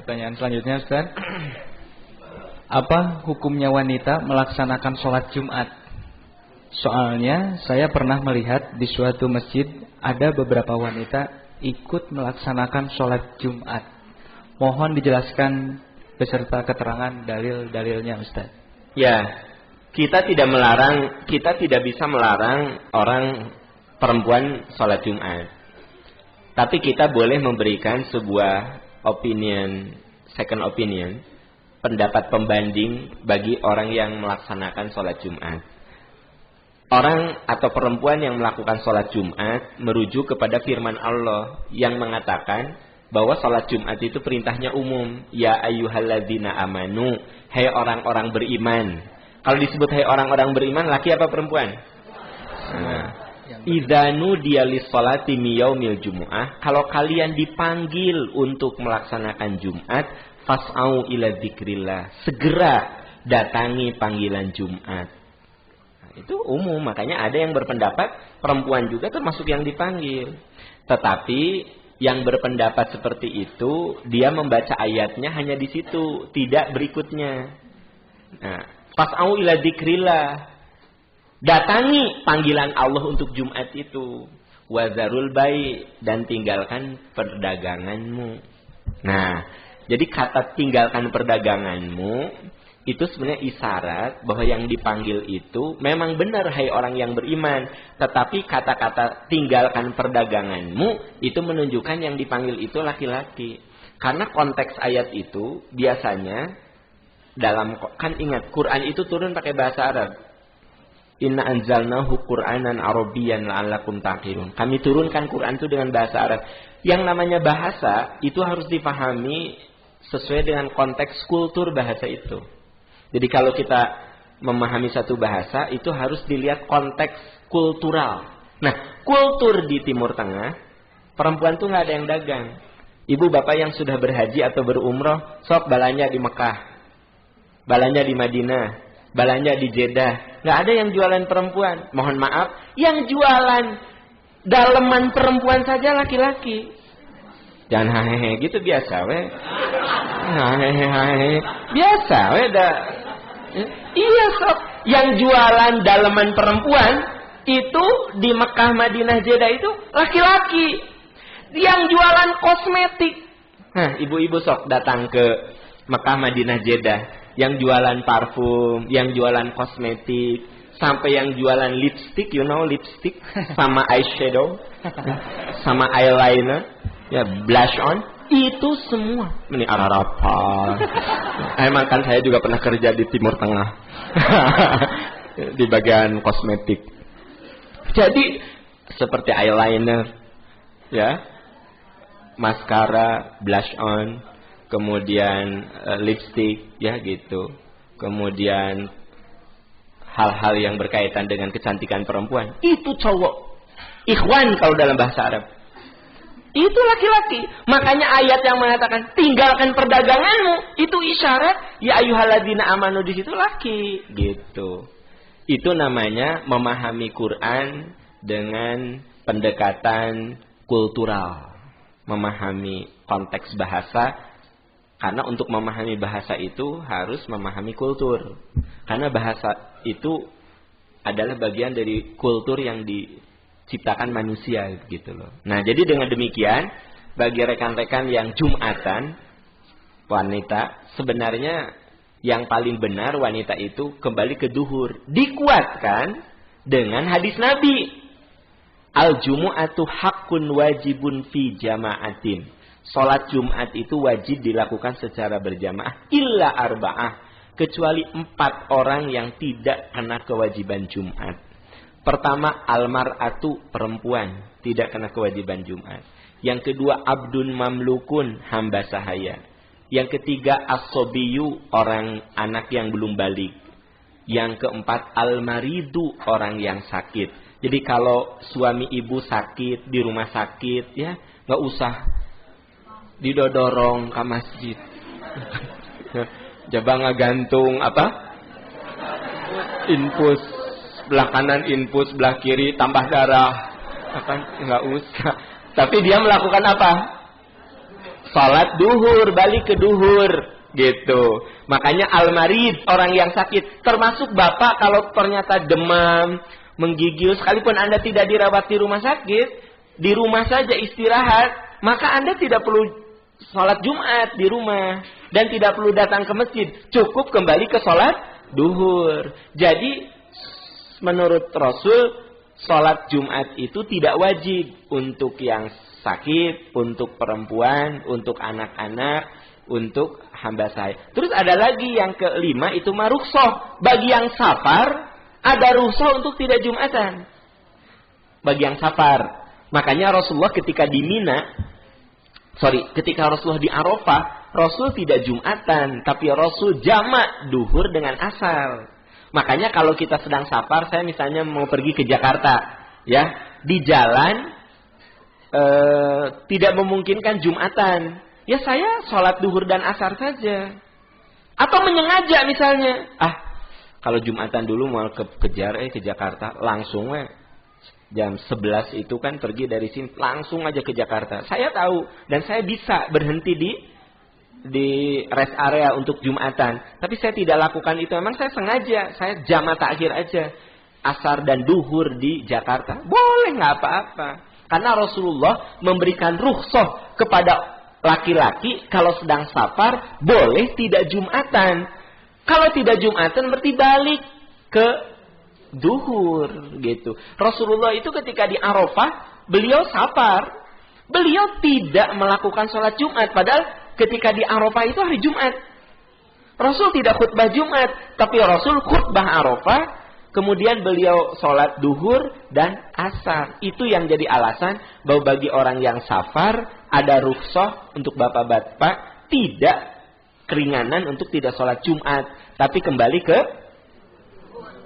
Pertanyaan selanjutnya, Ustaz. Apa hukumnya wanita melaksanakan sholat Jumat? Soalnya saya pernah melihat di suatu masjid ada beberapa wanita ikut melaksanakan sholat Jumat. Mohon dijelaskan beserta keterangan dalil-dalilnya, Ustaz. Ya, kita tidak bisa melarang orang perempuan sholat Jumat. Tapi kita boleh memberikan sebuah second opinion, pendapat pembanding bagi orang yang melaksanakan sholat Jumat. Orang atau perempuan yang melakukan sholat Jumat merujuk kepada firman Allah yang mengatakan bahwa sholat Jumat itu perintahnya umum. Ya ayyuhalladzina amanu, hai orang-orang beriman. Kalau disebut hai orang-orang beriman, laki apa perempuan? Idza nudiya lis-sholati min yaumil jumu'ah, kalau kalian dipanggil untuk melaksanakan Jumat, fas'au ila dzikrillah, segera datangi panggilan Jumat. Nah, itu umum, makanya ada yang berpendapat perempuan juga termasuk yang dipanggil. Tetapi yang berpendapat seperti itu, dia membaca ayatnya hanya di situ, tidak berikutnya. Nah, fas'au ila dzikrillah, datangi panggilan Allah untuk Jumat itu. Wazarul bai, dan tinggalkan perdaganganmu. Nah, jadi kata tinggalkan perdaganganmu itu sebenarnya isyarat bahwa yang dipanggil itu memang benar hai orang yang beriman. Tetapi kata-kata tinggalkan perdaganganmu itu menunjukkan yang dipanggil itu laki-laki. Karena konteks ayat itu biasanya kan ingat Quran itu turun pakai bahasa Arab. Inna anzalnahu Qur'anan Arabiyyan la'allakum taqilun. Kami turunkan Quran itu dengan bahasa Arab. Yang namanya bahasa itu harus dipahami sesuai dengan konteks kultur bahasa itu. Jadi kalau kita memahami satu bahasa itu harus dilihat konteks kultural. Nah, kultur di Timur Tengah, perempuan tuh nggak ada yang dagang. Ibu bapak yang sudah berhaji atau berumroh, sok balanya di Mekah, balanya di Madinah, balanya di Jeddah. Nggak ada yang jualan perempuan. Mohon maaf, yang jualan daleman perempuan saja laki-laki. Jangan hahehe gitu, biasa we. Hahehe biasa we dah. Iya sok, yang jualan daleman perempuan itu di Mekah, Madinah, Jeddah itu laki-laki. Yang jualan kosmetik. Nah, ibu-ibu sok datang ke Mekah, Madinah, Jeddah. Yang jualan parfum, yang jualan kosmetik, sampai yang jualan lipstick, lipstick, sama eyeshadow, sama eyeliner, ya blush on, itu semua. Ini ararapa. Emang kan saya juga pernah kerja di Timur Tengah, di bagian kosmetik. Jadi seperti eyeliner, ya, maskara, blush on, kemudian lipstick, ya gitu. Kemudian hal-hal yang berkaitan dengan kecantikan perempuan, itu cowok. Ikhwan kalau dalam bahasa Arab. Itu laki-laki. Makanya ayat yang mengatakan tinggalkan perdaganganmu, itu isyarat ya ayyuhalladzina amanu, di situ laki, gitu. Itu namanya memahami Quran dengan pendekatan kultural, memahami konteks bahasa. Karena untuk memahami bahasa itu harus memahami kultur. Karena bahasa itu adalah bagian dari kultur yang diciptakan manusia gitu loh. Nah, jadi dengan demikian bagi rekan-rekan yang Jumatan wanita, sebenarnya yang paling benar wanita itu kembali ke duhur. Dikuatkan dengan hadis Nabi. Al-jumu'atu haqqun wajibun fi jama'atin. Salat Jumat itu wajib dilakukan secara berjamaah illa arba'ah, kecuali 4 orang yang tidak kena kewajiban Jumat. Pertama, almar'atu, perempuan, tidak kena kewajiban Jumat. Yang kedua, abdun mamlukun, hamba sahaya. Yang ketiga, as-sobiyu, orang anak yang belum balik. Yang keempat, al-maridu, orang yang sakit. Jadi kalau suami ibu sakit, di rumah sakit, ya nggak usah didodorong ke masjid. Coba ngagantung apa? Infus sebelah kanan, infus sebelah kiri, tambah darah. Akan nggak usah. Tapi dia melakukan apa? Salat duhur, balik ke duhur, gitu. Makanya al-marid, orang yang sakit, termasuk bapak kalau ternyata demam, menggigil, sekalipun Anda tidak dirawat di rumah sakit, di rumah saja istirahat, maka Anda tidak perlu salat Jumat di rumah dan tidak perlu datang ke masjid, cukup kembali ke salat duhur. Jadi menurut Rasul, salat Jumat itu tidak wajib untuk yang sakit, untuk perempuan, untuk anak-anak, untuk hamba saya. Terus ada lagi yang kelima, itu rukhsah. Bagi yang safar, ada rukhsah untuk tidak Jumatan. Bagi yang safar. Makanya Rasulullah ketika Rasulullah di Arafah, Rasul tidak Jumatan, tapi Rasul jamak duhur dengan asar. Makanya kalau kita sedang safar, saya misalnya mau pergi ke Jakarta, ya, di jalan tidak memungkinkan Jumatan, ya saya sholat duhur dan asar saja. Atau menyengaja misalnya, kalau Jumatan dulu mau ke Jakarta, langsung jam 11 itu kan pergi dari sini, langsung aja ke Jakarta. Saya tahu dan saya bisa berhenti di rest area untuk Jumatan, tapi saya tidak lakukan itu. Memang saya sengaja, saya jamak takhir aja, asar dan duhur di Jakarta. Boleh, nggak apa-apa. Karena Rasulullah memberikan rukhsah kepada laki-laki kalau sedang safar boleh tidak Jumatan. Kalau tidak Jumatan berarti balik ke duhur, gitu. Rasulullah itu ketika di Arafah beliau safar, beliau tidak melakukan sholat Jumat, padahal ketika di Arafah itu hari Jumat. Rasul tidak khutbah Jumat, tapi Rasul khutbah Arafah, kemudian beliau sholat duhur dan asar. Itu yang jadi alasan bahwa bagi orang yang safar ada rukhsah untuk bapak-bapak, tidak keringanan untuk tidak sholat Jumat, tapi kembali ke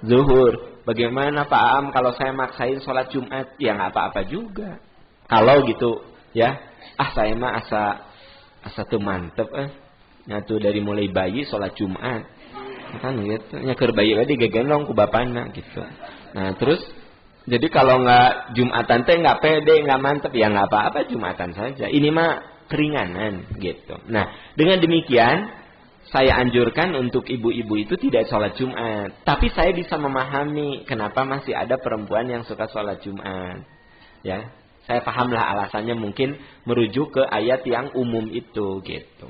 zuhur. Bagaimana Pak Am kalau saya maksain sholat Jumat? Ya nggak apa-apa juga. Kalau gitu, ya, saya mah asa tuh mantep, nyatu dari mulai bayi sholat Jumat. Kan gitu, nyakir bayi tadi gegendong ku bapana gitu. Nah terus, jadi kalau nggak Jumatan teh nggak pede, nggak mantep, ya nggak apa-apa Jumatan saja. Ini mah keringanan gitu. Nah dengan demikian saya anjurkan untuk ibu-ibu itu tidak sholat Jumat. Tapi saya bisa memahami kenapa masih ada perempuan yang suka sholat Jumat. Ya, saya pahamlah alasannya, mungkin merujuk ke ayat yang umum itu gitu.